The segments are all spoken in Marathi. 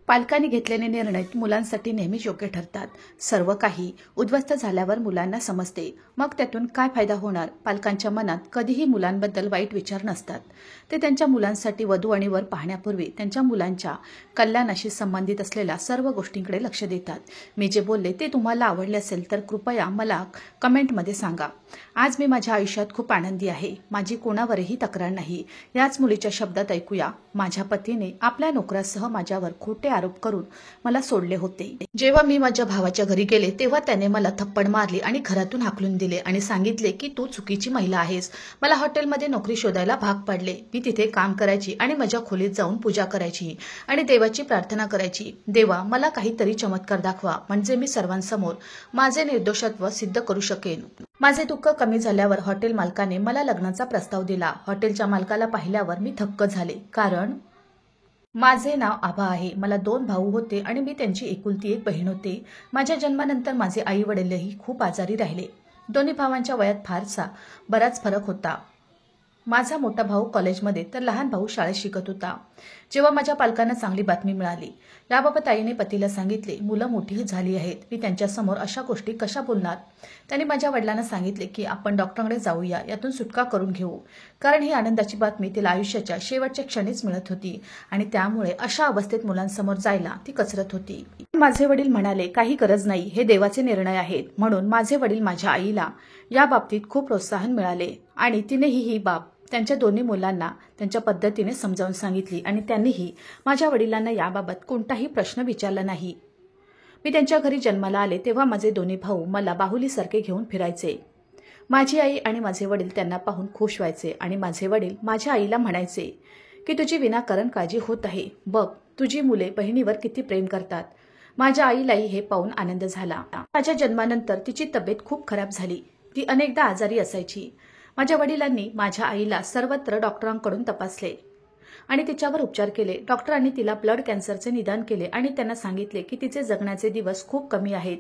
पालकांनी घेतलेले निर्णय मुलांसाठी नेहमीच योग्य ठरतात. सर्व काही उद्ध्वस्त झाल्यावर मुलांना समजते, मग त्यातून काय फायदा होणार. पालकांच्या मनात कधीही मुलांबद्दल वाईट विचार नसतात. ते त्यांच्या मुलांसाठी वधू आणि वर पाहण्यापूर्वी त्यांच्या मुलांच्या कल्याणाशी संबंधित असलेल्या सर्व गोष्टींकडे लक्ष देतात. मी जे बोलले ते तुम्हाला आवडले असेल तर कृपया मला कमेंटमध्ये सांगा. आज मी माझ्या आयुष्यात खूप आनंदी आहे. माझी कोणावरही तक्रार नाही. याच मुलीच्या शब्दात ऐकूया. माझ्या पतीने आपल्या नोकरासह माझ्यावर खोटे आरोप करून मला सोडले होते. जेव्हा मी माझ्या भावाच्या घरी गेले तेव्हा त्याने मला थप्पड मारली आणि घरातून हाकलून दिले आणि सांगितले की तू चुकीची महिला आहेस. मला हॉटेलमध्ये नोकरी शोधायला भाग पाडले. मी तिथे काम करायची आणि माझ्या खोलीत जाऊन पूजा करायची आणि देवाची प्रार्थना करायची. देवा, मला काहीतरी चमत्कार दाखवा, म्हणजे मी सर्वांसमोर माझे निर्दोषत्व सिद्ध करू शकेन. माझे दुःख कमी झाल्यावर हॉटेल मालकाने मला लग्नाचा प्रस्ताव दिला. हॉटेलच्या मालकाला पाहिल्यावर मी थक्क झाले, कारण माझे नाव आभा आहे. मला 2 भाऊ होते आणि मी त्यांची एकुलती एक बहीण होते. माझ्या जन्मानंतर माझे आई वडीलही खूप आजारी राहिले. दोन्ही भावांच्या वयात फारसा बराच फरक होता. माझा मोठा भाऊ कॉलेजमध्ये तर लहान भाऊ शाळेत शिकत होता. जेव्हा माझ्या पालकांना चांगली बातमी मिळाली, याबाबत आईने पतीला सांगितले. मुलं मोठीही झाली आहेत, मी त्यांच्यासमोर अशा गोष्टी कशा बोलणार. त्यांनी माझ्या वडिलांना सांगितले की आपण डॉक्टरांकडे जाऊया, यातून सुटका करून घेऊ, कारण ही आनंदाची बातमी तिला आयुष्याच्या शेवटच्या क्षणीच मिळत होती आणि त्यामुळे अशा अवस्थेत मुलांसमोर जायला ती कचरत होती. माझे वडील म्हणाले, काही गरज नाही, हे देवाचे निर्णय आहेत. म्हणून माझे वडील माझ्या आईला या बाबतीत खूप प्रोत्साहन मिळाले आणि तिनेही ही बाब त्यांच्या दोन्ही मुलांना त्यांच्या पद्धतीने समजावून सांगितली आणि त्यांनीही माझ्या वडिलांना याबाबत कोणताही प्रश्न विचारला नाही. मी त्यांच्या घरी जन्माला आले तेव्हा माझे दोन्ही भाऊ मला बाहुलीसारखे घेऊन फिरायचे. माझी आई आणि माझे वडील त्यांना पाहून खुश व्हायचे आणि माझे वडील माझ्या आईला म्हणायचे की तुझी विनाकारण काळजी होत आहे. बघ, तुझी मुले बहिणीवर किती प्रेम करतात. माझ्या आईलाही हे पाहून आनंद झाला. माझ्या जन्मानंतर तिची तब्येत खूप खराब झाली. ती अनेकदा आजारी असायची. माझ्या वडिलांनी माझ्या आईला सर्वत्र डॉक्टरांकडून तपासले आणि तिच्यावर उपचार केले. डॉक्टरांनी तिला ब्लड कॅन्सरचे निदान केले आणि त्यांना सांगितले की तिचे जगण्याचे दिवस खूप कमी आहेत.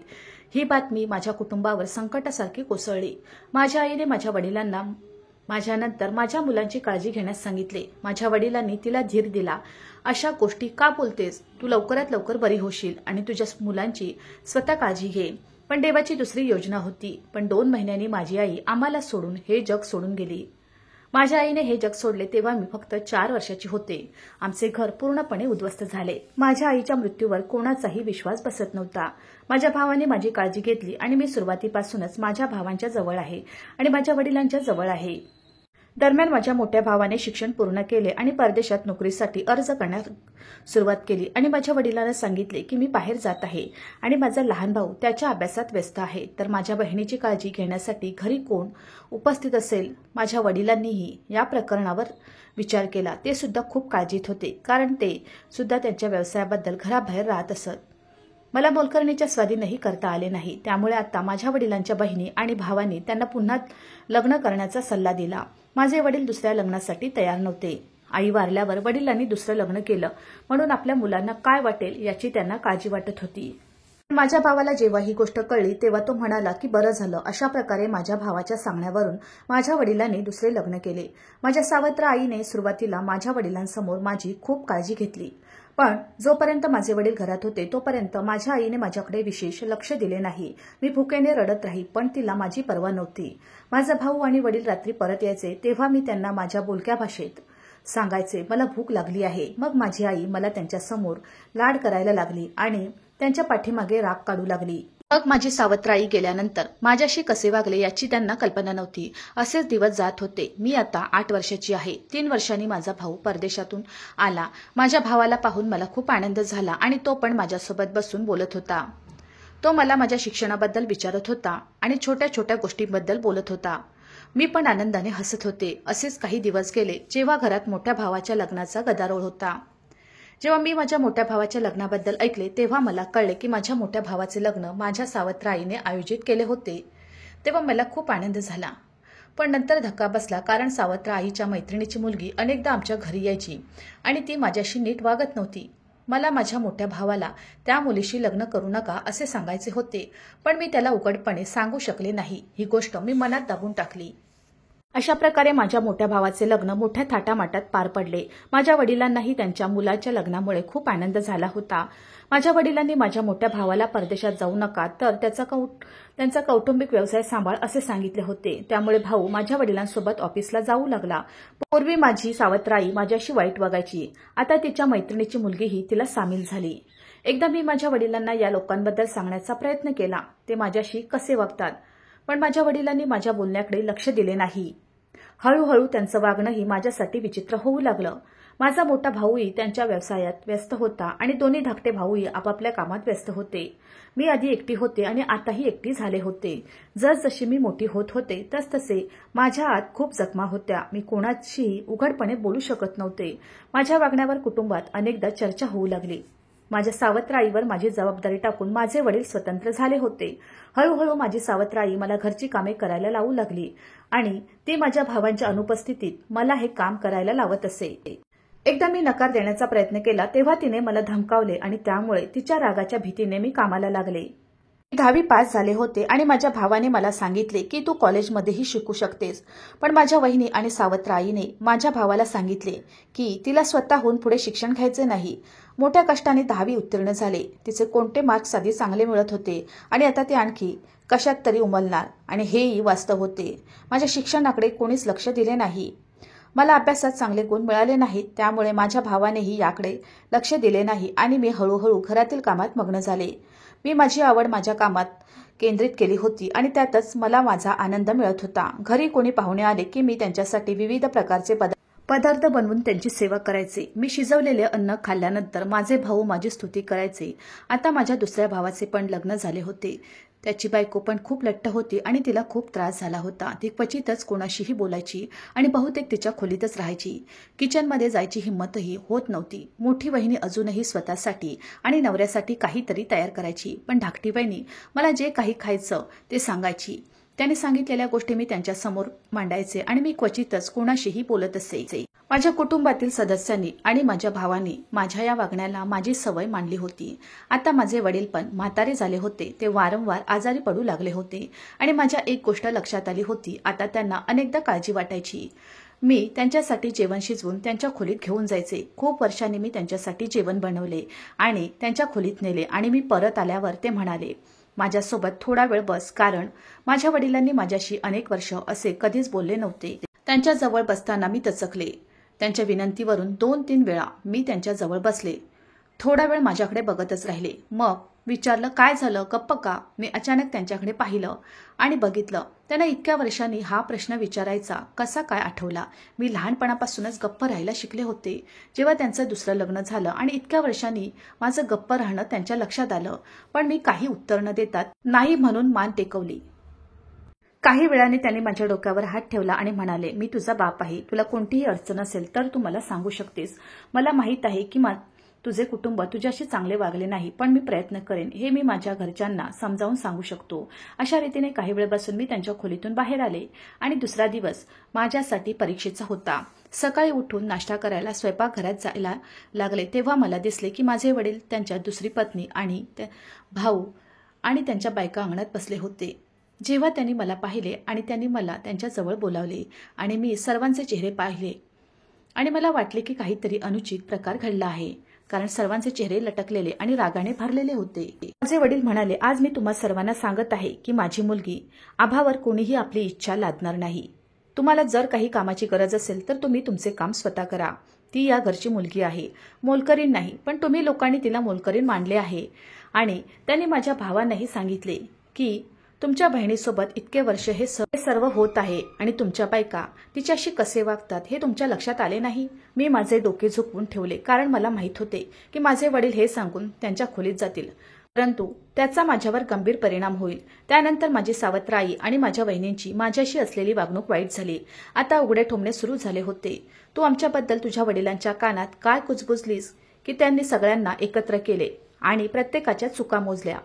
ही बातमी माझ्या कुटुंबावर संकटासारखी कोसळली. माझ्या आईने माझ्या वडिलांना माझ्यानंतर माझ्या मुलांची काळजी घेण्यास सांगितले. माझ्या वडिलांनी तिला धीर दिला. अशा गोष्टी का बोलतेस? तू लवकरात लवकर बरी होशील आणि तुझ्या मुलांची स्वतः काळजी घे. पण देवाची दुसरी योजना होती. पण 2 महिन्यांनी माझी आई आम्हाला सोडून हे जग सोडून गेली. माझ्या आईने हे जग सोडले तेव्हा मी फक्त 4 वर्षाची होते. आमचे घर पूर्णपणे उद्ध्वस्त झाले. माझ्या आईच्या मृत्यूवर कोणाचाही विश्वास बसत नव्हता. माझ्या भावाने माझी काळजी घेतली आणि मी सुरुवातीपासूनच माझ्या भावांच्या जवळ आहे आणि माझ्या वडिलांच्या जवळ आहे. दरम्यान माझ्या मोठ्या भावाने शिक्षण पूर्ण केले आणि परदेशात नोकरीसाठी अर्ज करण्यास सुरुवात केली आणि माझ्या वडिलांना सांगितले की मी बाहेर जात आहे आणि माझा लहान भाऊ त्याच्या अभ्यासात व्यस्त आहे. तर माझ्या बहिणीची काळजी घेण्यासाठी घरी कोण उपस्थित असेल. माझ्या वडिलांनीही या प्रकरणावर विचार केला. ते सुद्धा खूप काळजीत होते, कारण ते सुद्धा त्यांच्या व्यवसायाबद्दल घराबाहेर राहत असत. मला मोलकरणीच्या स्वाधीनही करता आले नाही. त्यामुळे आता माझ्या वडिलांच्या बहिणी आणि भावांनी त्यांना पुन्हा लग्न करण्याचा सल्ला दिला. माझे वडील दुसऱ्या लग्नासाठी तयार नव्हते. आई वारल्यावर वडिलांनी दुसरं लग्न केलं, म्हणून आपल्या मुलांना काय वाटेल याची त्यांना काळजी वाटत होती. माझ्या भावाला जेव्हा ही गोष्ट कळली तेव्हा तो म्हणाला की बरं झालं. अशा प्रकारे माझ्या भावाच्या सांगण्यावरून माझ्या वडिलांनी दुसरे लग्न केले. माझ्या सावत्र आईने सुरुवातीला माझ्या वडिलांसमोर माझी खूप काळजी घेतली, पण जोपर्यंत माझे वडील घरात होते तोपर्यंत माझ्या आईने माझ्याकडे विशेष लक्ष दिले नाही. मी भुकेने रडत राही, पण तिला माझी पर्वा नव्हती. माझा भाऊ आणि वडील रात्री परत यायचे तेव्हा मी त्यांना माझ्या बोलक्या भाषेत सांगायचे मला भूक लागली आहे. मग माझी आई मला त्यांच्यासमोर लाड करायला लागली आणि त्यांच्या पाठीमागे राग काढू लागली. मग माझी सावत्र आई गेल्यानंतर माझ्याशी कसे वागले याची त्यांना कल्पना नव्हती. असेच दिवस जात होते. मी आता 8 वर्षाची आहे. 3 वर्षांनी माझा भाऊ परदेशातून आला. माझ्या भावाला पाहून मला खूप आनंद झाला आणि तो पण माझ्यासोबत बसून बोलत होता. तो मला माझ्या शिक्षणाबद्दल विचारत होता आणि छोट्या छोट्या गोष्टींबद्दल बोलत होता. मी पण आनंदाने हसत होते. असेच काही दिवस गेले जेव्हा घरात मोठ्या भावाच्या लग्नाचा गदारोळ होता. जेव्हा मी माझ्या मोठ्या भावाच्या लग्नाबद्दल ऐकले तेव्हा मला कळले की माझ्या मोठ्या भावाचे लग्न माझ्या सावत्र आईने आयोजित केले होते. तेव्हा मला खूप आनंद झाला, पण नंतर धक्का बसला, कारण सावत्र आईच्या मैत्रिणीची मुलगी अनेकदा आमच्या घरी यायची आणि ती माझ्याशी नीट वागत नव्हती. मला माझ्या मोठ्या भावाला त्या मुलीशी लग्न करू नका असे सांगायचे होते, पण मी त्याला उघडपणे सांगू शकले नाही. ही गोष्ट मी मनात दाबून टाकली. अशा प्रकारे माझ्या मोठ्या भावाचे लग्न मोठ्या थाटामाटात पार पडले. माझ्या वडिलांनाही त्यांच्या मुलाच्या लग्नामुळे खूप आनंद झाला होता. माझ्या वडिलांनी माझ्या मोठ्या भावाला परदेशात जाऊ नका, तर त्यांचा कौटुंबिक व्यवसाय सांभाळ असे सांगितले होते. त्यामुळे भाऊ माझ्या वडिलांसोबत ऑफिसला जाऊ लागला. पूर्वी माझी सावत्राई माझ्याशी वाईट वागायची. आता तिच्या मैत्रिणीची मुलगीही तिला सामील झाली. एकदा मी माझ्या वडिलांना या लोकांबद्दल सांगण्याचा प्रयत्न केला, ते माझ्याशी कसे वागतात, पण माझ्या वडिलांनी माझ्या बोलण्याकडे लक्ष दिले नाही. हळूहळू त्यांचं वागणंही माझ्यासाठी विचित्र होऊ लागलं. माझा मोठा भाऊही त्यांच्या व्यवसायात व्यस्त होता आणि दोन्ही धाकटे भाऊही आपापल्या कामात व्यस्त होते. मी आधी एकटी होते आणि आताही एकटी झाले होते. जसजशी मी मोठी होत होते तसतसे माझ्या आत खूप जखमा होत्या. मी कोणाशीही उघडपणे बोलू शकत नव्हते. माझ्या वागण्यावर कुटुंबात अनेकदा चर्चा होऊ लागली. माझ्या सावत्राईवर माझी जबाबदारी टाकून माझे वडील स्वतंत्र झाले होते. हळूहळू माझी सावत्राई मला घरची कामे करायला लावू लागली आणि ती माझ्या भावांच्या अनुपस्थितीत मला हे काम करायला लावत असे. एकदा मी नकार देण्याचा प्रयत्न केला तेव्हा तिने मला धमकावले आणि त्यामुळे तिच्या रागाच्या भीतीने मी कामाला लागले. 10वी पास झाले होते आणि माझ्या भावाने मला सांगितले की तू कॉलेजमध्येही शिकू शकतेस. पण माझ्या वहिनी आणि सावत्राईने माझ्या भावाला सांगितले की तिला स्वतःहून पुढे शिक्षण घ्यायचे नाही. मोठ्या कष्टाने 10वी उत्तीर्ण झाले. तिचे कोणते मार्क्स आधी चांगले मिळत होते आणि आता ते आणखी कशात तरी उमलणार आणि हेही वास्तव होते. माझ्या शिक्षणाकडे कोणीच लक्ष दिले नाही. मला अभ्यासात चांगले गुण मिळाले नाहीत. त्यामुळे माझ्या भावानेही याकडे लक्ष दिले नाही आणि मी हळूहळू घरातील कामात मग्न झाले. मी माझी आवड माझ्या कामात केंद्रित केली होती आणि त्यातच मला माझा आनंद मिळत होता. घरी कोणी पाहुणे आले की मी त्यांच्यासाठी विविध प्रकारचे पदार्थ बनवून त्यांची सेवा करायचे. मी शिजवलेले अन्न खाल्ल्यानंतर माझे भाऊ माझी स्तुती करायचे. आता माझ्या दुसऱ्या भावाचे पण लग्न झाले होते. त्याची बायको पण खूप लट्ट होती आणि तिला खूप त्रास झाला होता. ती क्वचितच कोणाशीही बोलायची आणि बहुतेक तिच्या खोलीतच राहायची. किचनमध्ये जायची हिंमतही होत नव्हती. मोठी वहिनी अजूनही स्वतःसाठी आणि नवऱ्यासाठी काहीतरी तयार करायची, पण धाकटी वहिनी मला जे काही खायचं ते सांगायची. त्याने सांगितलेल्या गोष्टी मी त्यांच्यासमोर मांडायचे आणि मी क्वचितच कोणाशीही बोलत असे. माझ्या कुटुंबातील सदस्यांनी आणि माझ्या भावांनी माझ्या या वागण्याला माझी सवय मानली होती. आता माझे वडील पण म्हातारे झाले होते. ते वारंवार आजारी पडू लागले होते आणि माझ्या एक गोष्ट लक्षात आली होती. आता त्यांना अनेकदा काळजी वाटायची. मी त्यांच्यासाठी जेवण शिजवून त्यांच्या खोलीत घेऊन जायचे. खूप वर्षांनी मी त्यांच्यासाठी जेवण बनवले आणि त्यांच्या खोलीत नेले आणि मी परत आल्यावर ते म्हणाले, माझ्यासोबत थोडा वेळ बस, कारण माझ्या वडिलांनी माझ्याशी अनेक वर्ष असे कधीच बोलले नव्हते. त्यांच्या जवळ बसताना मी दचकले. त्यांच्या विनंतीवरून 2-3 वेळा मी त्यांच्या जवळ बसले. थोडा वेळ माझ्याकडे बघतच राहिले. मग विचारलं, काय झालं, गप्प का? मी अचानक त्यांच्याकडे पाहिलं आणि बघितलं. त्यांना इतक्या वर्षांनी हा प्रश्न विचारायचा कसा काय आठवला. मी लहानपणापासूनच गप्प राहायला शिकले होते. जेव्हा त्यांचं दुसरं लग्न झालं आणि इतक्या वर्षांनी माझं गप्प राहणं त्यांच्या लक्षात आलं, पण मी काही उत्तर न देतात नाही म्हणून मान टेकवली. काही वेळाने त्यांनी माझ्या डोक्यावर हात ठेवला आणि म्हणाले, मी तुझा बाप आहे. तुला कोणतीही अडचण असेल तर तू मला सांगू शकतेस. मला माहीत आहे की तुझे कुटुंब तुझ्याशी चांगले वागले नाही, पण मी प्रयत्न करेन. हे मी माझ्या घरच्यांना समजावून सांगू शकतो. अशा रीतीने काही वेळ बसून मी त्यांच्या खोलीतून बाहेर आले आणि दुसरा दिवस माझ्यासाठी परीक्षेचा होता. सकाळी उठून नाश्ता करायला स्वयंपाकघरात जायला लागले तेव्हा मला दिसले की माझे वडील, त्यांच्या दुसरी पत्नी आणि भाऊ आणि त्यांच्या बायका अंगणात बसले होते. जेव्हा त्यांनी मला पाहिले आणि त्यांनी मला त्यांच्याजवळ बोलावले आणि मी सर्वांचे चेहरे पाहिले आणि मला वाटले की काहीतरी अनुचित प्रकार घडला आहे, कारण सर्वांचे चेहरे लटकलेले आणि रागाने भरलेले होते. माझे वडील म्हणाले, आज मी तुम्हा सर्वांना सांगत आहे की माझी मुलगी आभावर कोणीही आपली इच्छा लादणार नाही. तुम्हाला जर काही कामाची गरज असेल तर तुम्ही तुमचे काम स्वतः करा. ती या घरची मुलगी आहे, मोलकरीण नाही. पण तुम्ही लोकांनी तिला मोलकरीण मानले आहे. आणि त्यांनी माझ्या भावांनाही सांगितले की तुमच्या बहिणीसोबत इतके वर्ष हे सर्व होत आहे आणि तुमच्या बायका तिच्याशी कसे वागतात हे तुमच्या लक्षात आले नाही. मी माझे डोके झुकवून ठेवले, कारण मला माहीत होते की माझे वडील हे सांगून त्यांच्या खोलीत जातील, परंतु त्याचा माझ्यावर गंभीर परिणाम होईल. त्यानंतर माझी सावत्राई आणि माझ्या वहिनींची माझ्याशी असलेली वागणूक वाईट झाली. आता उघडे ठोमणे सुरू झाले होते. तू आमच्याबद्दल तुझ्या वडिलांच्या कानात काय कुजबुजलीस की त्यांनी सगळ्यांना एकत्र केले आणि प्रत्येकाच्या चुका मोजल्या.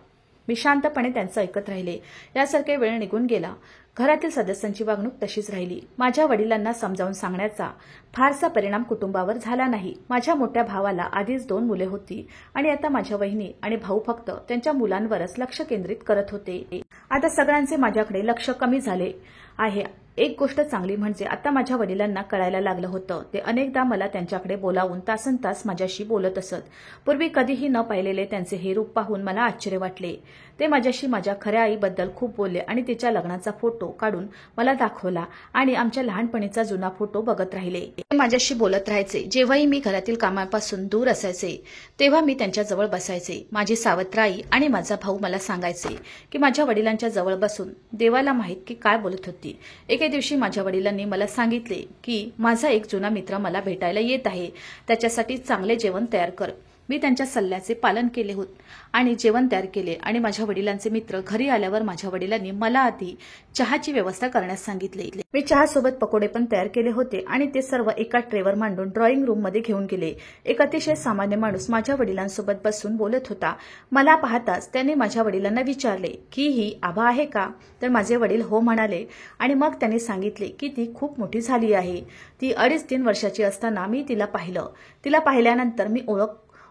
मी शांतपणे त्यांचं ऐकत राहिले. यासारखे वेळ निघून गेला. घरातील सदस्यांची वागणूक तशीच राहिली. माझ्या वडिलांना समजावून सांगण्याचा फारसा परिणाम कुटुंबावर झाला नाही. माझ्या मोठ्या भावाला आधीच 2 मुले होती आणि आता माझ्या वहिनी आणि भाऊ फक्त त्यांच्या मुलांवरच लक्ष केंद्रित करत होते. आता सगळ्यांचे माझ्याकडे लक्ष कमी झाले आहे एक गोष्ट चांगली म्हणजे आता माझ्या वडिलांना कळायला लागलं होतं. ते अनेकदा मला त्यांच्याकडे बोलावून तासनतास माझ्याशी बोलत असत. पूर्वी कधीही न पाहिलेले त्यांचे हे रूप पाहून मला आश्चर्य वाटले. ते माझ्याशी माझ्या खऱ्या आईबद्दल खूप बोलले आणि तिच्या लग्नाचा फोटो काढून मला दाखवला आणि आमच्या लहानपणीचा जुना फोटो बघत राहिले. ते माझ्याशी बोलत राहायचे. जेव्हाही मी घरातील कामापासून दूर असायचे तेव्हा मी त्यांच्याजवळ बसायचे. माझी सावत्र आई आणि माझा भाऊ मला सांगायचे की माझ्या वडिलांच्या जवळ बसून देवाला माहीत की काय बोलत होती. एके दिवशी माझ्या वडिलांनी मला सांगितले की माझा एक जुना मित्र मला भेटायला येत आहे, त्याच्यासाठी चांगले जेवण तयार कर. मी त्यांच्या सल्ल्याचे पालन केले होते आणि जेवण तयार केले आणि माझ्या वडिलांचे मित्र घरी आल्यावर माझ्या वडिलांनी मला आधी चहाची व्यवस्था करण्यास सांगितले. मी चहासोबत पकोडे पण तयार केले होते आणि ते सर्व एका ट्रेवर मांडून ड्रॉइंग रूममध्ये घेऊन गेले. एक अतिशय सामान्य माणूस माझ्या वडिलांसोबत बसून बोलत होता. मला पाहताच त्याने माझ्या वडिलांना विचारले की ही आभा आहे का? तर माझे वडील हो म्हणाले आणि मग त्यांनी सांगितले की ती खूप मोठी झाली आहे. ती 2.5-3 वर्षाची असताना मी तिला पाहिलं. तिला पाहिल्यानंतर मी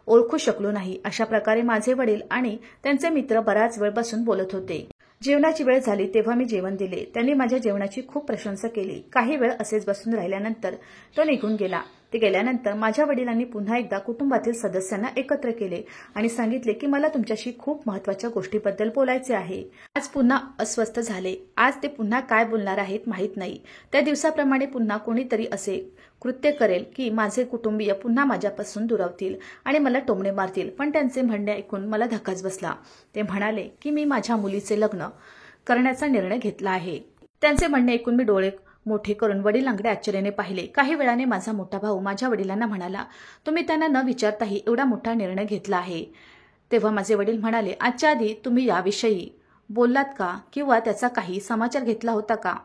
ओळखू शकलो नाही. अशा प्रकारे माझे वडील आणि त्यांचे मित्र बराच वेळ बसून बोलत होते. जेवणाची वेळ झाली तेव्हा मी जेवण दिले. त्यांनी माझ्या जेवणाची खूप प्रशंसा केली. काही वेळ असेच बसून राहिल्यानंतर तो निघून गेला. ते गेल्यानंतर माझ्या वडिलांनी पुन्हा एकदा कुटुंबातील सदस्यांना एकत्र केले आणि सांगितले की मला तुमच्याशी खूप महत्त्वाच्या गोष्टीबद्दल बोलायचे आहे. आज पुन्हा अस्वस्थ झाले. आज ते पुन्हा काय बोलणार आहेत माहीत नाही. त्या दिवसाप्रमाणे पुन्हा कोणीतरी असे कृत्य करेल की माझे कुटुंबीय पुन्हा माझ्यापासून दुरावतील आणि मला टोमणे मारतील. पण त्यांचे म्हणणे ऐकून मला धक्काच बसला. ते म्हणाले की मी माझ्या मुलीचे लग्न करण्याचा निर्णय घेतला आहे. त्यांचे म्हणणे ऐकून मी डोळे मोठे करून वडिलांकडे आश्चर्याने पाहिले. काही वेळाने माझा मोठा भाऊ माझ्या वडिलांना म्हणाला, तुम्ही त्यांना न विचारताही एवढा मोठा निर्णय घेतला आहे. तेव्हा माझे वडील म्हणाले, आजच्या आधी तुम्ही याविषयी बोललात का किंवा त्याचा काही समाचार घेतला होता का?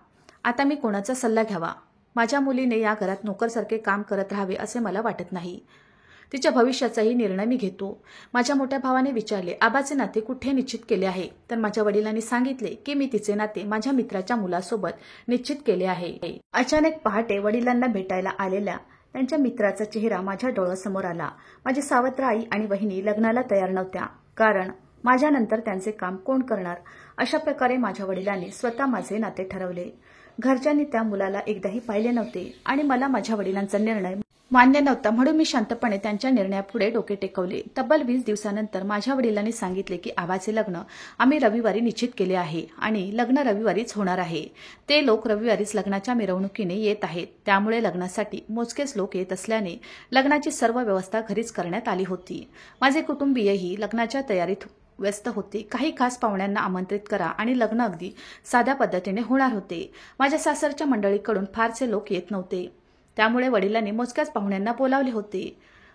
आता मी कोणाचा सल्ला घ्यावा? माझ्या मुलीने या घरात नोकरसारखे काम करत राहावे असे मला वाटत नाही. तिच्या भविष्याचाही निर्णय मी घेतो. माझ्या मोठ्या भावाने विचारले, आबाचे नाते कुठे निश्चित केले आहे? तर माझ्या वडिलांनी सांगितले की मी तिचे नाते माझ्या मित्राच्या मुलासोबत निश्चित केले आहे. अचानक पहाटे वडिलांना भेटायला आलेल्या त्यांच्या मित्राचा चेहरा माझ्या डोळ्यासमोर आला. माझी सावत्र आई आणि वहिनी लग्नाला तयार नव्हत्या, कारण माझ्यानंतर त्यांचे काम कोण करणार? अशा प्रकारे माझ्या वडिलांनी स्वतः माझे नाते ठरवले. घरच्यांनी त्या मुलाला एकदाही पाहिले नव्हते आणि मला माझ्या वडिलांचा निर्णय मान्य नव्हता, म्हणून मी शांतपणे त्यांच्या निर्णयापुढे डोके टेकवले. तब्बल 20 दिवसानंतर माझ्या वडिलांनी सांगितले की आबाचे लग्न आम्ही रविवारी निश्चित केले आहे आणि लग्न रविवारीच होणार आहे. ते लोक रविवारीच लग्नाच्या मिरवणुकीने येत आहेत. त्यामुळे लग्नासाठी मोजकेच लोक येत असल्याने लग्नाची सर्व व्यवस्था घरीच करण्यात आली होती. माझे कुटुंबीयही लग्नाच्या तयारीत व्यस्त होते. काही खास पाहुण्यांना आमंत्रित करा आणि लग्न अगदी साध्या पद्धतीने होणार होते. माझ्या सासरच्या मंडळीकडून फारसे लोक येत नव्हते, त्यामुळे वडिलांनी मोजक्याच पाहुण्यांना बोलावले होते.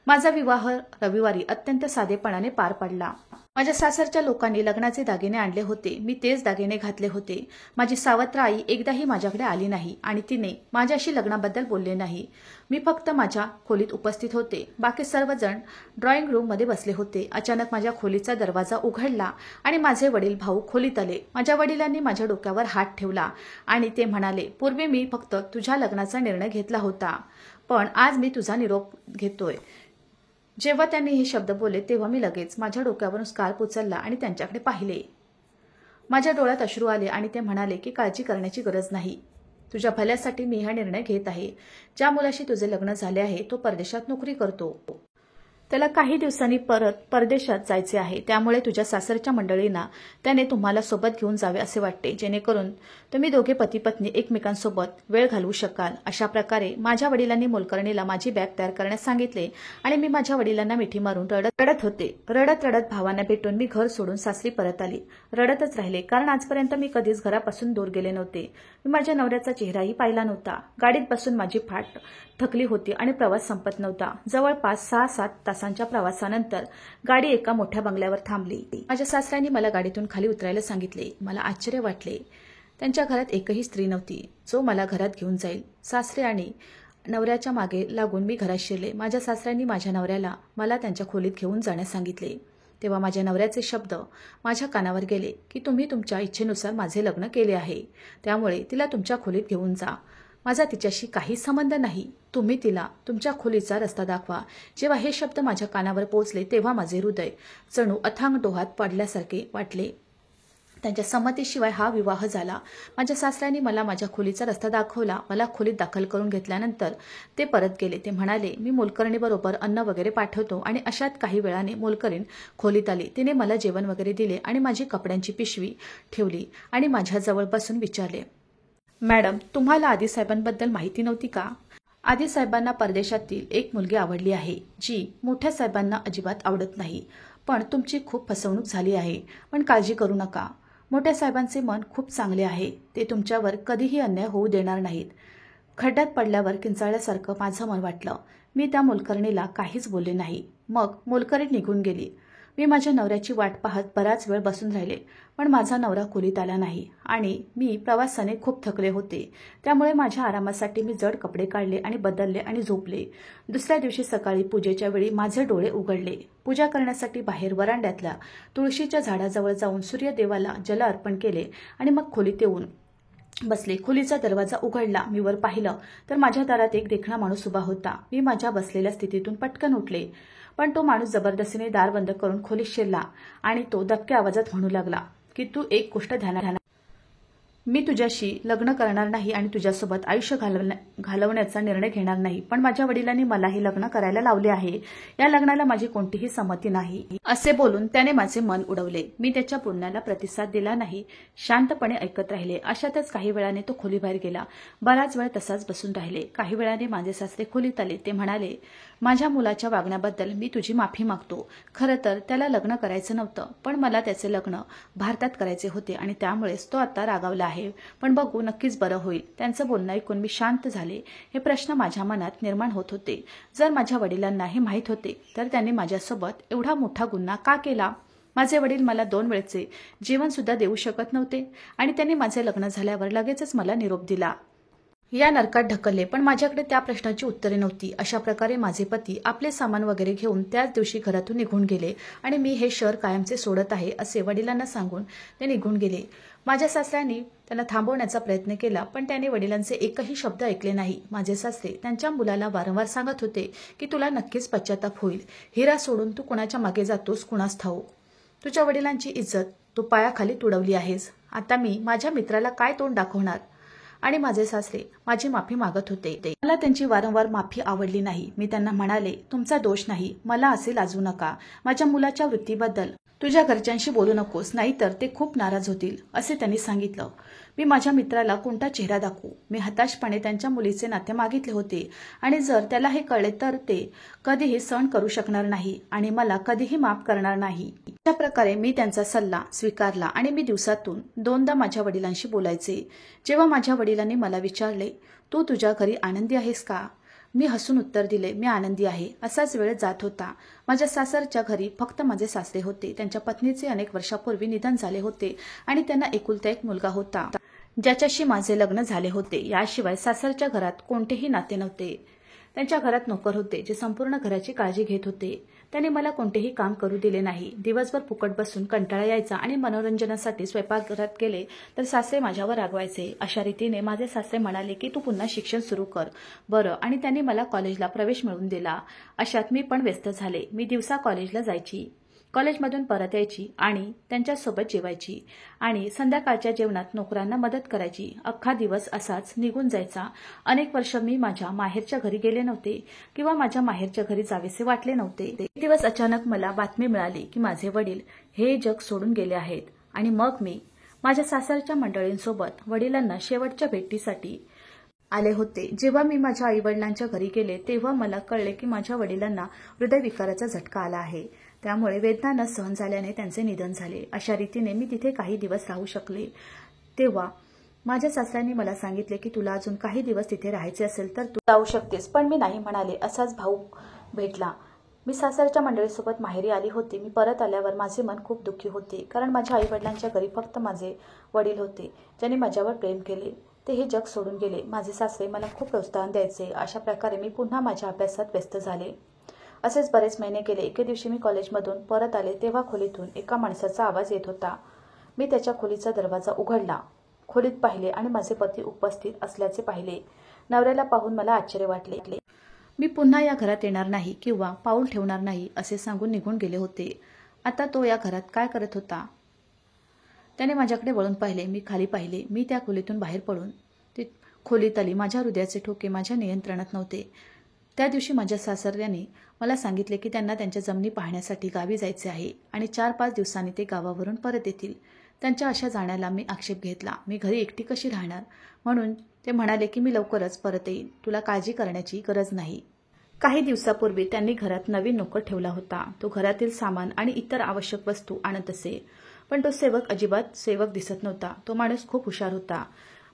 माझा विवाह रविवारी अत्यंत साधेपणाने पार पडला. माझ्या सासरच्या लोकांनी लग्नाचे दागिने आणले होते. मी तेच दागिने घातले होते. माझी सावत्र आई एकदाही माझ्याकडे आली नाही आणि तिने माझ्याशी लग्नाबद्दल बोलले नाही. मी फक्त माझ्या खोलीत उपस्थित होते. बाकी सर्वजण ड्रॉइंग रूममध्ये बसले होते. अचानक माझ्या खोलीचा दरवाजा उघडला आणि माझे वडील भाऊ खोलीत आले. माझ्या वडिलांनी माझ्या डोक्यावर हात ठेवला आणि ते म्हणाले, पूर्वी मी फक्त तुझ्या लग्नाचा निर्णय घेतला होता, पण आज मी तुझा निरोप घेतोय. जेव्हा त्यांनी हे शब्द बोलले तेव्हा मी लगेच माझ्या डोक्यावरून स्कार्फ उचलला आणि त्यांच्याकडे पाहिले. माझ्या डोळ्यात अश्रू आले आणि ते म्हणाले की काळजी करण्याची गरज नाही. तुझ्या भल्यासाठी मी हा निर्णय घेत आहे. ज्या मुलाशी तुझे लग्न झाले आहे तो परदेशात नोकरी करतो. त्याला काही दिवसांनी परत परदेशात जायचे आहे. त्यामुळे तुझ्या सासरच्या मंडळींना त्याने तुम्हाला सोबत घेऊन जावे असे वाटते, जेणेकरून तुम्ही दोघे पती पत्नी एकमेकांसोबत वेळ घालवू शकाल. अशा प्रकारे माझ्या वडिलांनी मोलकरणीला माझी बॅग तयार करण्यास सांगितले आणि मी माझ्या वडिलांना मिठी मारून रडत होते. रडत भावांना भेटून मी घर सोडून सासरी परत आली. रडतच राहिले, कारण आजपर्यंत मी कधीच घरापासून दूर गेले नव्हते. मी माझ्या नवऱ्याचा चेहराही पाहिला नव्हता. गाडीत बसून माझी फाट थकली होती आणि प्रवास संपत नव्हता. जवळपास 6-7 तासांच्या प्रवासानंतर गाडी एका मोठ्या बंगल्यावर थांबली. माझ्या सासऱ्यांनी मला गाडीतून खाली उतरायला सांगितले. मला आश्चर्य वाटले. त्यांच्या घरात एकही स्त्री नव्हती जो मला घरात घेऊन जाईल. सासरे आणि नवऱ्याच्या मागे लागून मी घरात शिरले. माझ्या सासऱ्यांनी माझ्या नवऱ्याला मला त्यांच्या खोलीत घेऊन जाण्यास सांगितले. तेव्हा माझ्या नवऱ्याचे शब्द माझ्या कानावर गेले की तुम्ही तुमच्या इच्छेनुसार माझे लग्न केले आहे, त्यामुळे तिला तुमच्या खोलीत घेऊन जा. माझा तिच्याशी काही संबंध नाही. तुम्ही तिला तुमच्या खोलीचा रस्ता दाखवा. जेव्हा हे शब्द माझ्या कानावर पोहोचले तेव्हा माझे हृदय जणू अथांग डोहात पडल्यासारखे वाटले. त्यांच्या संमतीशिवाय हा विवाह झाला. माझ्या सासऱ्यांनी मला माझ्या खोलीचा रस्ता दाखवला. मला खोलीत दाखल करून घेतल्यानंतर ते परत गेले. ते म्हणाले, मी मोलकरणीबरोबर अन्न वगैरे पाठवतो. आणि अशात काही वेळाने मोलकरीण खोलीत आली. तिने मला जेवण वगैरे दिले आणि माझी कपड्यांची पिशवी ठेवली आणि माझ्याजवळ बसून विचारले, मॅडम, तुम्हाला आदिसाहेबांबद्दल माहिती नव्हती का? आदिसाहेबांना परदेशातील एक मुलगी आवडली आहे, जी मोठ्या साहेबांना अजिबात आवडत नाही. पण तुमची खूप फसवणूक झाली आहे. पण काळजी करू नका. मोठ्या साहेबांचे मन खूप चांगले आहे. ते तुमच्यावर कधीही अन्याय होऊ देणार नाहीत. खड्ड्यात पडल्यावर किंचाळल्यासारखं माझं मन वाटलं. मी त्या मोलकरणीला काहीच बोलले नाही. मग मोलकरीण निघून गेली. मी माझ्या नवऱ्याची वाट पाहत बराच वेळ बसून राहिले. पण माझा नवरा खोलीत आला नाही आणि मी प्रवासाने खूप थकले होते. त्यामुळे माझ्या आरामासाठी मी जड कपडे काढले आणि बदलले आणि झोपले. दुसऱ्या दिवशी सकाळी पूजेच्या वेळी माझे डोळे उघडले. पूजा करण्यासाठी बाहेर वरांड्यातल्या तुळशीच्या झाडाजवळ जाऊन सूर्यदेवाला जल अर्पण केले आणि मग खोलीत येऊन बसले. खोलीचा दरवाजा उघडला. मी वर पाहिलं तर माझ्या दारात एक देखणा माणूस उभा होता. मी माझ्या बसलेल्या स्थितीतून पटकन उठले. पण तो माणूस जबरदस्तीने दार बंद करून खोलीत शिरला आणि तो दबक्या आवाजात म्हणू लागला की तू एक गोष्ट ध्यानात, मी तुझ्याशी लग्न करणार नाही आणि तुझ्यासोबत आयुष्य घालवण्याचा निर्णय घेणार नाही. पण माझ्या वडिलांनी मला हे लग्न करायला लावले आहे. या लग्नाला माझी कोणतीही संमती नाही. असे बोलून त्याने माझे मन उडवले. मी त्याच्या बोलण्याला प्रतिसाद दिला नाही. शांतपणे ऐकत राहिले. अशातच काही वेळाने तो खोलीबाहेर गेला. बराच वेळ तसाच बसून राहिले. काही वेळाने माझे सासरे खोलीत आले. ते म्हणाले, माझ्या मुलाच्या वागण्याबद्दल मी तुझी माफी मागतो. खरं तर त्याला लग्न करायचं नव्हतं, पण मला त्याचे लग्न भारतात करायचे होते आणि त्यामुळेच तो आता रागावला आहे. पण बघू, नक्कीच बरं होईल. त्यांचं बोलणं ऐकून मी शांत झाले. हे प्रश्न माझ्या मनात निर्माण होत होते. जर माझ्या वडिलांना हे माहीत होते तर त्यांनी माझ्यासोबत एवढा मोठा गुन्हा का केला? माझे वडील मला 2 वेळचे जेवण सुद्धा देऊ शकत नव्हते आणि त्यांनी माझे लग्न झाल्यावर लगेचच मला निरोप दिला. या नरकात ढकलले. पण माझ्याकडे त्या प्रश्नाची उत्तरे नव्हती. अशा प्रकारे माझे पती आपले सामान वगैरे घेऊन त्याच दिवशी घरातून निघून गेले आणि मी हे शहर कायमचे सोडत आहे असे वडिलांना सांगून ते निघून गेले. माझ्या सासऱ्यांनी त्यांना थांबवण्याचा प्रयत्न केला, पण त्याने वडिलांचे एकही शब्द ऐकले नाही. माझे सासरे त्यांच्या मुलाला वारंवार सांगत होते की तुला नक्कीच पश्चाताप होईल. हिरा सोडून तू कुणाच्या मागे जातोस कुणास ठाऊक. तुझ्या वडिलांची इज्जत तू पायाखाली तुडवली आहेस. आता मी माझ्या मित्राला काय तोंड दाखवणार? आणि माझे सासरे माझी माफी मागत होते. मला त्यांची वारंवार माफी आवडली नाही. मी त्यांना म्हणाले, तुमचा दोष नाही, मला असे लाजू नका. माझ्या मुलाच्या वृत्तीबद्दल तुझ्या घरच्यांशी बोलू नकोस, नाहीतर ते खूप नाराज होतील असे त्यांनी सांगितलं. मी माझ्या मित्राला कोणता चेहरा दाखवू? मी हताशपणे त्यांच्या मुलीचे नाते मागितले होते आणि जर त्याला हे कळले तर ते कधीही सहन करू शकणार नाही आणि मला कधीही माफ करणार नाही. अशा प्रकारे मी त्यांचा सल्ला स्वीकारला आणि मी दिवसातून 2दा माझ्या वडिलांशी बोलायचे. जेव्हा माझ्या वडिलांनी मला विचारले, तू तुझ्या घरी आनंदी आहेस का? मी हसून उत्तर दिले, मी आनंदी आहे. असाच वेळ जात होता. माझ्या सासरच्या घरी फक्त माझे सासरे होते. त्यांच्या पत्नीचे अनेक वर्षापूर्वी निधन झाले होते आणि त्यांना एकुलता एक मुलगा होता, ज्याच्याशी माझे लग्न झाले होते. याशिवाय सासरच्या घरात कोणतेही नाते नव्हते. त्यांच्या घरात नोकर होते, जे संपूर्ण घराची काळजी घेत होते. त्यांनी मला कोणतेही काम करू दिले नाही. दिवसभर फुकट बसून कंटाळा यायचा आणि मनोरंजनासाठी स्वयंपाकघरात गेले तर सासरे माझ्यावर रागवायचे. अशा रीतीने माझे सासरे म्हणाले की तू पुन्हा शिक्षण सुरू कर. बरं, आणि त्यांनी मला कॉलेजला प्रवेश मिळवून दिला. अशात मी पण व्यस्त झाले. मी दिवसा कॉलेजला जायची, कॉलेजमधून परत यायची आणि त्यांच्यासोबत जेवायची आणि संध्याकाळच्या जेवणात नोकरांना मदत करायची. अख्खा दिवस असाच निघून जायचा. अनेक वर्ष मी माझ्या माहेरच्या घरी गेले नव्हते किंवा माझ्या माहेरच्या घरी जावेसे वाटले नव्हते. एक दिवस अचानक मला बातमी मिळाली की माझे वडील हे जग सोडून गेले आहेत आणि मग मी माझ्या सासरच्या मंडळींसोबत वडिलांना शेवटच्या भेटीसाठी आले होते. जेव्हा मी माझ्या आईवडिलांच्या घरी गेले तेव्हा मला कळले की माझ्या वडिलांना हृदयविकाराचा झटका आला आहे. त्यामुळे वेदना न सहन झाल्याने त्यांचे निधन झाले. अशा रीतीने मी तिथे काही दिवस राहू शकले. तेव्हा माझ्या सासऱ्यांनी मला सांगितले की तुला अजून काही दिवस तिथे राहायचे असेल तर तू जाऊ शकतेस, पण मी नाही म्हणाले. असाच भाऊ भेटला. मी सासरच्या मंडळीसोबत माहेरी आली होती. मी परत आल्यावर माझे मन खूप दुःखी होते, कारण माझ्या आईवडिलांच्या घरी फक्त माझे वडील होते, ज्यांनी माझ्यावर प्रेम केले. ते हे जग सोडून गेले. माझे सासरे मला खूप प्रोत्साहन द्यायचे. अशा प्रकारे मी पुन्हा माझ्या अभ्यासात व्यस्त झाले. असेच बरेच महिने गेले. एके दिवशी मी कॉलेजमधून परत आले तेव्हा खोलीतून एका माणसाचा आवाज येत होता. मी त्याच्या खोलीचा दरवाजा उघडला, खोलीत पाहिले आणि माझे पती उपस्थित असल्याचे पाहिले. नवऱ्याला पाहून मला आश्चर्य वाटले. मी पुन्हा या घरात येणार नाही किंवा पाऊल ठेवणार नाही असे सांगून निघून गेले होते. आता तो या घरात काय करत होता त्याने माझ्याकडे वळून पाहिले. मी खाली पाहिले. मी त्या खोलीतून बाहेर पडून ती खोलीत आली. माझ्या हृदयाचे ठोके माझ्या नियंत्रणात नव्हते. त्या दिवशी माझ्या सासऱ्याने मला सांगितले की त्यांना त्यांच्या जमिनी पाहण्यासाठी गावी जायचे आहे आणि 4-5 दिवसांनी ते गावावरून परत येतील. त्यांच्या अशा जाण्याला मी आक्षेप घेतला. मी घरी एकटी कशी राहणार, म्हणून ते म्हणाले की मी लवकरच परत येईन, तुला काळजी करण्याची गरज नाही. काही दिवसापूर्वी त्यांनी घरात नवीन नोकर ठेवला होता. तो घरातील सामान आणि इतर आवश्यक वस्तू आणत असे, पण तो सेवक अजिबात सेवक दिसत नव्हता. तो माणूस खूप हुशार होता.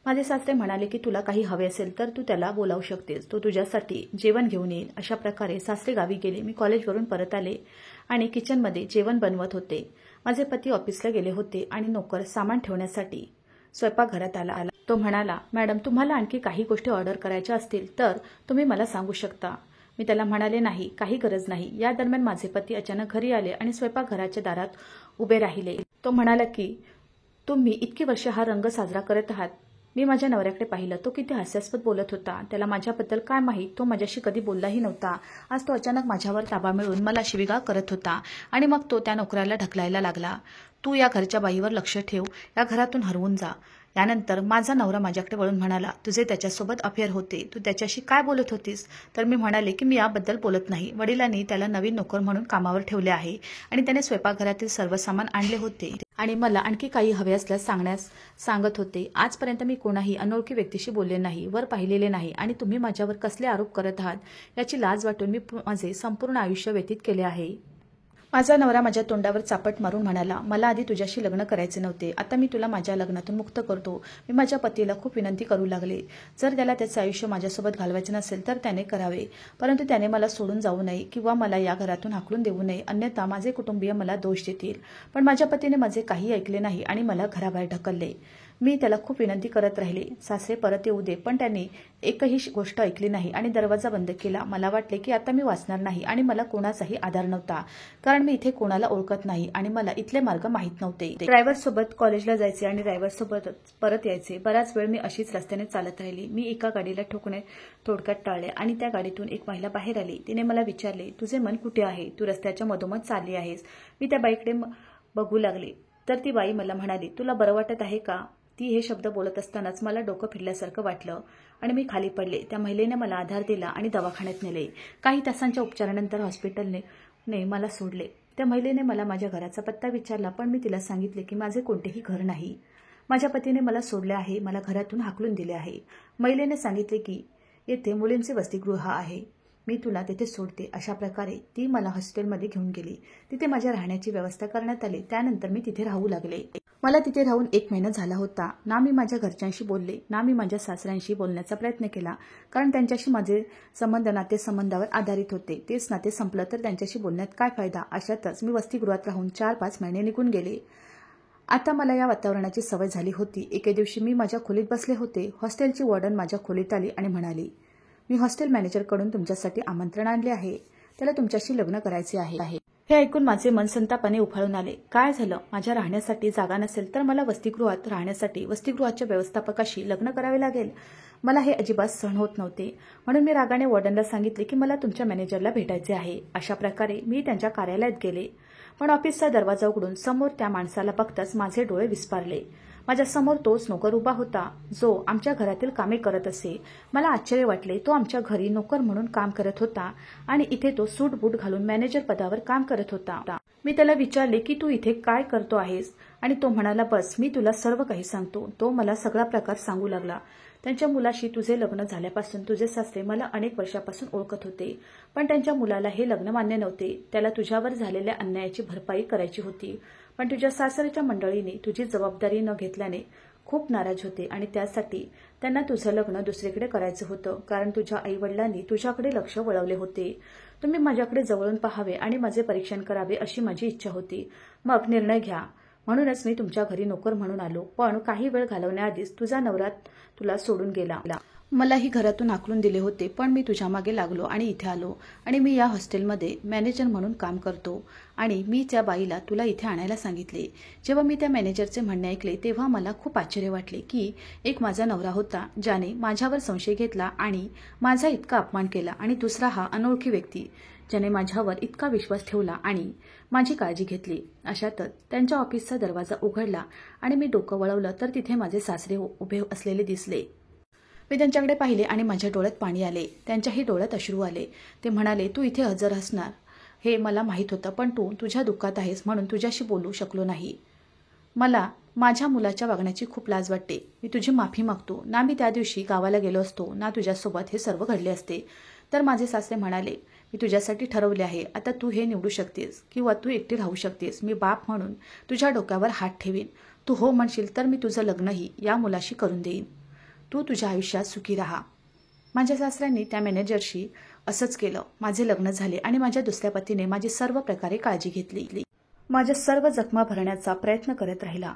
माझे सासरे म्हणाले की तुला काही हवे असेल तर तू त्याला बोलावू शकतेस, तो तुझ्यासाठी जेवण घेऊन येईल. अशा प्रकारे सासरे गावी गेले. मी कॉलेजवरून परत आले आणि किचनमध्ये जेवण बनवत होते. माझे पती ऑफिसला गेले होते आणि नोकर सामान ठेवण्यासाठी स्वयंपाकघरात आला. तो म्हणाला, मॅडम तुम्हाला आणखी काही गोष्टी ऑर्डर करायच्या असतील तर तुम्ही मला सांगू शकता. मी त्याला म्हणाले, नाही, काही गरज नाही. या दरम्यान माझे पती अचानक घरी आले आणि स्वयंपाकघराच्या दारात उभे राहिले. तो म्हणाला की तुम्ही इतकी वर्ष हा रंग साजरा करत आहात. मी माझ्या नवऱ्याकडे पाहिलं. तो किती हास्यास्पद बोलत होता. त्याला माझ्याबद्दल काय माहीत, तो माझ्याशी कधी बोललाही नव्हता. आज तो अचानक माझ्यावर ताबा मिळवून मला शिवीगाळ करत होता आणि मग तो त्या नोकराला ढकलायला लागला. तू या घरच्या बाईवर लक्ष ठेव, या घरातून हरवून जा. यानंतर माझा नवरा माझ्याकडे वळून म्हणाला, तुझे त्याच्यासोबत अफेअर होते, तू त्याच्याशी काय बोलत होतीस? तर मी म्हणाले की मी याबद्दल बोलत नाही. वडिलांनी त्याला नवीन नोकर म्हणून कामावर ठेवले आहे आणि त्याने स्वयंपाकघरातील सर्व सामान आणले होते आणि मला आणखी काही हवे असल्यास सांगण्यास सांगत होते. आजपर्यंत मी कोणाही अनोळखी व्यक्तीशी बोलले नाही, वर पाहिलेले नाही आणि तुम्ही माझ्यावर कसले आरोप करत आहात याची लाज वाटून मी माझे संपूर्ण आयुष्य व्यतीत केले आहे. माझा नवरा माझ्या तोंडावर चापट मारून म्हणाला, मला आधी तुझ्याशी लग्न करायचे नव्हते, आता मी तुला माझ्या लग्नातून मुक्त करतो. मी माझ्या पतीला खूप विनंती करू लागले. जर त्याला त्याचे आयुष्य माझ्यासोबत घालवायचे नसेल तर त्याने करावे, परंतु त्याने मला सोडून जाऊ नये किंवा मला या घरातून हाकलून देऊ नये, अन्यथा माझे कुटुंबीय मला दोष देतील. पण माझ्या पतीने माझे काही ऐकले नाही आणि मला घराबाहेर ढकलले. मी त्याला खूप विनंती करत राहिले, सासरे परत येऊ दे, पण त्यांनी एकही गोष्ट ऐकली नाही आणि दरवाजा बंद केला. मला वाटले की आता मी वाचणार नाही आणि मला कोणाचाही आधार नव्हता, कारण मी इथे कोणाला ओळखत नाही आणि मला इथले मार्ग माहीत नव्हते. ड्रायव्हरसोबत कॉलेजला जायचे आणि ड्रायव्हरसोबत परत यायचे. बराच वेळ मी अशीच रस्त्याने चालत राहिली. मी एका गाडीला ठोकणे थोडक्यात टाळले आणि त्या गाडीतून एक महिला बाहेर आली. तिने मला विचारले, तुझे मन कुठे आहे? तू रस्त्याच्या मधोमध चालली आहेस. मी त्या बाईकडे बघू लागले तर ती बाई मला म्हणाली, तुला बरं वाटत आहे का? ती हे शब्द बोलत असतानाच मला डोकं फिरल्यासारखं वाटलं आणि मी खाली पडले. त्या महिलेने मला आधार दिला आणि दवाखान्यात नेले. काही तासांच्या उपचारानंतर हॉस्पिटलने मला सोडले. त्या महिलेने मला माझ्या घराचा पत्ता विचारला, पण मी तिला सांगितले की माझे कोणतेही घर नाही. माझ्या पतीने मला सोडले आहे, मला घरातून हाकलून दिले आहे. महिलेने सांगितले की येथे मुलींचे वसतिगृह आहे, मी तुला तिथे सोडते. अशा प्रकारे ती मला हॉस्टेलमध्ये घेऊन गेली. तिथे माझ्या राहण्याची व्यवस्था करण्यात आली. त्यानंतर मी तिथे राहू लागले. मला तिथे राहून 1 महिना झाला होता. ना मी माझ्या घरच्यांशी बोलले, ना मी माझ्या सासऱ्यांशी बोलण्याचा प्रयत्न केला, कारण त्यांच्याशी माझे संबंध नातेसंबंधावर आधारित होते. तेच नाते संपलं तर त्यांच्याशी बोलण्यात काय फायदा? अशातच मी वसतिगृहात राहून 4-5 महिने निघून गेले. आता मला या वातावरणाची सवय झाली होती. एके दिवशी मी माझ्या खोलीत बसले होते. हॉस्टेलची वॉर्डन माझ्या खोलीत आली आणि म्हणाली, मी हॉस्टेल मॅनेजरकडून तुमच्यासाठी आमंत्रण आणले आहे. त्याला तुमच्याशी लग्न करायचे आहे. हे ऐकून माझे मन संतापाने उफाळून आले. काय झालं? माझ्या राहण्यासाठी जागा नसेल तर मला वसतिगृहात राहण्यासाठी वसतिगृहाच्या व्यवस्थापकाशी लग्न करावे लागेल? मला हे अजिबात सहन होत नव्हते. म्हणून मी रागाने वॉर्डनला सांगितले की मला तुमच्या मॅनेजरला भेटायचे आहे. अशा प्रकारे मी त्यांच्या कार्यालयात गेले. पण ऑफिसचा दरवाजा उघडून समोर त्या माणसाला बघताच माझे डोळे विस्पारले. माझ्या समोर तोच नोकर उभा होता जो आमच्या घरातील कामे करत असे. मला आश्चर्य वाटले. तो आमच्या घरी नोकर म्हणून काम करत होता आणि इथे तो सूट बूट घालून मॅनेजर पदावर काम करत होता. मी त्याला विचारले की तू इथे काय करतो आहेस? आणि तो म्हणाला, बस मी तुला सर्व काही सांगतो. तो मला सगळा प्रकार सांगू लागला. त्यांच्या मुलाशी तुझे लग्न झाल्यापासून तुझे सासरे मला अनेक वर्षापासून ओळखत होते, पण त्यांच्या मुलाला हे लग्न मान्य नव्हते. त्याला तुझ्यावर झालेल्या अन्यायाची भरपाई करायची होती, पण तुझ्या सासऱ्याच्या मंडळीने तुझी जबाबदारी न घेतल्याने खूप नाराज होते आणि त्यासाठी त्यांना तुझं लग्न दुसरीकडे करायचं होतं, कारण तुझ्या आईवडिलांनी तुझ्याकडे लक्ष वळवले होते. तुम्ही माझ्याकडे जवळून पाहावे आणि माझे परीक्षण करावे अशी माझी इच्छा होती. मग निर्णय घ्या. म्हणूनच मी तुमच्या घरी नोकर म्हणून आलो. पण काही वेळ घालवण्याआधीच तुझा नवरा तुला सोडून गेला. मलाही घरातून हाकलून दिले होते, पण मी तुझ्या मागे लागलो आणि इथे आलो आणि मी या हॉस्टेलमध्ये मॅनेजर म्हणून काम करतो आणि मी त्या बाईला तुला इथे आणायला सांगितले. जेव्हा मी त्या मॅनेजरचे म्हणणे ऐकले तेव्हा मला खूप आश्चर्य वाटले की एक माझा नवरा होता ज्याने माझ्यावर संशय घेतला आणि माझा इतका अपमान केला, आणि दुसरा हा अनोळखी व्यक्ती ज्याने माझ्यावर इतका विश्वास ठेवला आणि माझी काळजी घेतली. अशातच त्यांच्या ऑफिसचा दरवाजा उघडला आणि मी डोकं वळवलं तर तिथे माझे सासरे उभे असलेले दिसले. मी त्यांच्याकडे पाहिले आणि माझ्या डोळ्यात पाणी आले. त्यांच्याही डोळ्यात अश्रू आले. ते म्हणाले, तू इथे हजर असणार हे मला माहीत होतं, पण तू तुझ्या दुःखात आहेस म्हणून तुझ्याशी बोलू शकलो नाही. मला माझ्या मुलाच्या वागण्याची खूप लाज वाटते. मी तुझी माफी मागतो. ना मी त्या दिवशी गावाला गेलो असतो, ना तुझ्यासोबत हे सर्व घडले असते. तर माझे सासरे म्हणाले, मी तुझ्यासाठी ठरवले आहे. आता तू हे निवडू शकतेस किंवा तू एकटी राहू शकतेस. मी बाप म्हणून तुझ्या डोक्यावर हात ठेवीन. तू हो म्हणशील तर मी तुझं लग्नही या मुलाशी करून देईन. तू तुझ्या आयुष्यात सुखी राहा. माझ्या सासऱ्यांनी त्या मॅनेजरशी असंच केलं. माझे लग्न झाले आणि माझ्या दुसऱ्या पतीने माझी सर्व प्रकारे काळजी घेतली. माझ्या सर्व जखमा भरण्याचा प्रयत्न करत राहिला.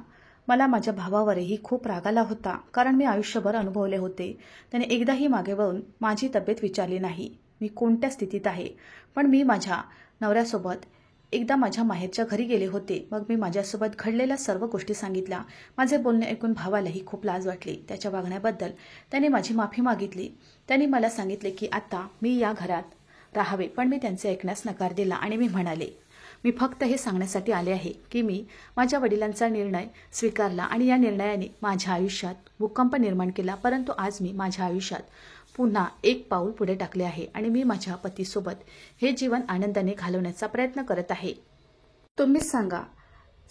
मला माझ्या भावावरही खूप राग आला होता, कारण मी आयुष्यभर अनुभवले होते. त्याने एकदाही मागे वळून माझी तब्येत विचारली नाही, मी कोणत्या स्थितीत आहे. पण मी माझ्या नवऱ्यासोबत एकदा माझ्या माहेरच्या घरी गेले होते. मग मी माझ्यासोबत घडलेल्या सर्व गोष्टी सांगितल्या. माझे बोलणे ऐकून भावालाही खूप लाज वाटली. त्याच्या वागण्याबद्दल त्याने माझी माफी मागितली. त्यांनी मला सांगितले की आता मी या घरात राहावे, पण मी त्यांचे ऐकण्यास नकार दिला आणि मी म्हणाले, मी फक्त हे सांगण्यासाठी आले आहे की मी माझ्या वडिलांचा निर्णय स्वीकारला आणि या निर्णयाने माझ्या आयुष्यात भूकंप निर्माण केला. परंतु आज मी माझ्या आयुष्यात पुन्हा एक पाऊल पुढे टाकले आहे आणि मी माझ्या पतीसोबत हे जीवन आनंदाने घालवण्याचा प्रयत्न करत आहे. तुम्हीच सांगा,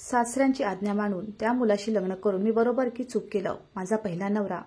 सासऱ्यांची आज्ञा मानून त्या मुलाशी लग्न करून मी बरोबर की चूक केलं? माझा पहिला नवरा,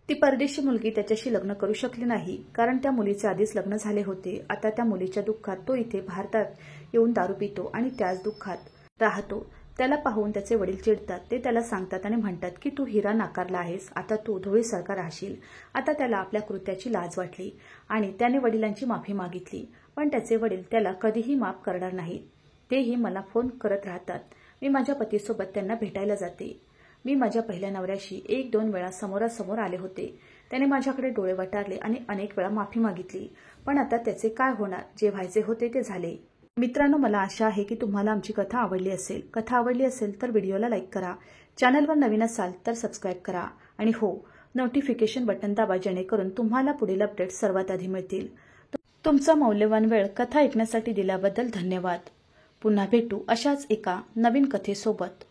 ती परदेशी मुलगी त्याच्याशी लग्न करू शकली नाही, कारण त्या मुलीचे आधीच लग्न झाले होते. आता त्या मुलीच्या दुःखात तो इथे भारतात येऊन दारू पितो आणि त्याच दुःखात राहतो. त्याला पाहून त्याचे वडील चिडतात. ते त्याला सांगतात आणि म्हणतात की तू हिरा नाकारला आहेस, आता तू धुळीसारखा राहशील. आता त्याला आपल्या कृत्याची लाज वाटली आणि त्याने वडिलांची माफी मागितली, पण त्याचे वडील त्याला कधीही माफ करणार नाहीत. तेही मला फोन करत राहतात. मी माझ्या पतीसोबत त्यांना भेटायला जाते. मी माझ्या पहिल्या नवऱ्याशी 1-2 वेळा समोरासमोर आले होते. त्याने माझ्याकडे डोळे वटारले आणि अनेक वेळा माफी मागितली, पण आता त्याचे काय होणार? जे व्हायचे होते ते झाले. मित्रांनो, मला आशा आहे की तुम्हाला आमची कथा आवडली असेल. कथा आवडली असेल तर व्हिडिओला लाईक करा, चॅनलवर नवीन असाल तर सबस्क्राईब करा आणि हो, नोटिफिकेशन बटन दाबा, जेणेकरून तुम्हाला पुढील अपडेट सर्वात आधी मिळतील. तुमचा मौल्यवान वेळ कथा ऐकण्यासाठी दिल्याबद्दल धन्यवाद. पुन्हा भेटू अशाच एका नवीन कथेसोबत.